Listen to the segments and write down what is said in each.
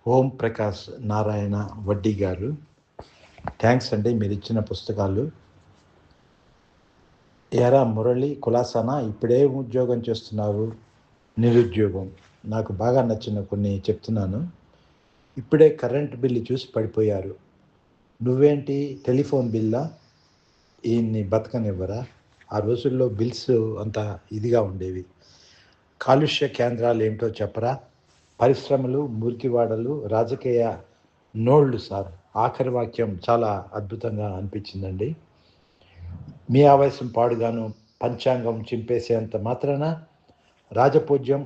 ఓం ప్రకాష్ నారాయణ వడ్డీ గారు. థ్యాంక్స్ అండి మీరు ఇచ్చిన పుస్తకాలు. ఎరా మురళి కులాసానా, ఇప్పుడే ఉద్యోగం చేస్తున్నావు? నిరుద్యోగం. నాకు బాగా నచ్చిన కొన్ని చెప్తున్నాను. ఇప్పుడే కరెంట్ బిల్లు చూసి పడిపోయారు. నువ్వేంటి టెలిఫోన్ బిల్లా? ఈయన్ని బతకనివ్వరా? ఆ రోజుల్లో బిల్స్ అంత ఇదిగా ఉండేవి. కాలుష్య కేంద్రాలు ఏమిటో చెప్పరా? పరిశ్రమలు, మురికివాడలు, రాజకీయ నోళ్లు సార్. ఆఖరి వాక్యం చాలా అద్భుతంగా అనిపించిందండి. మీ ఆవేశం పాడుగాను పంచాంగం చింపేసేంత మాత్రాన రాజపూజ్యం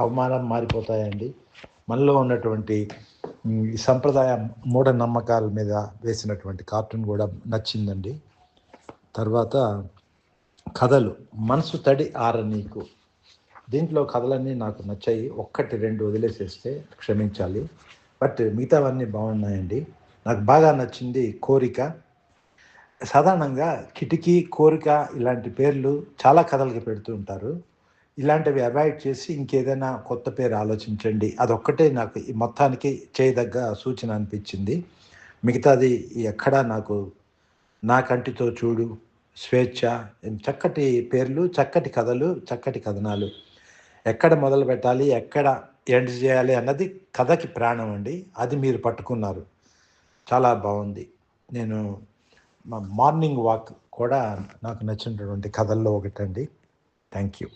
అవమానం మారిపోతాయండి. మనలో ఉన్నటువంటి ఈ సంప్రదాయ మూఢనమ్మకాల మీద వేసినటువంటి కార్టూన్ కూడా నచ్చిందండి. తర్వాత కథలు, మనసు తడి ఆర నీకు. దీంట్లో కథలన్నీ నాకు నచ్చాయి. 1-2 వదిలేసేస్తే క్షమించాలి, బట్ మిగతావన్నీ బాగున్నాయండి. నాకు బాగా నచ్చింది కోరిక. సాధారణంగా కిటికీ, కోరిక ఇలాంటి పేర్లు చాలా కథలకి పెడుతూ ఉంటారు. ఇలాంటివి అవాయిడ్ చేసి ఇంకేదైనా కొత్త పేరు ఆలోచించండి. అదొక్కటే నాకు ఈ మొత్తానికి చేయదగ్గ సూచన అనిపించింది. మిగతాది ఎక్కడా నాకు నా కంటితో చూడు, స్వేచ్ఛ, చక్కటి పేర్లు, చక్కటి కథలు, చక్కటి కథనాలు. ఎక్కడ మొదలు పెట్టాలి, ఎక్కడ ఎండ్ చేయాలి అన్నది కథకి ప్రాణం అండి. అది మీరు పట్టుకున్నారు. చాలా బాగుంది. నేను మార్నింగ్ వాక్ కూడా నాకు నచ్చినటువంటి కథల్లో ఒకటండి. Thank you.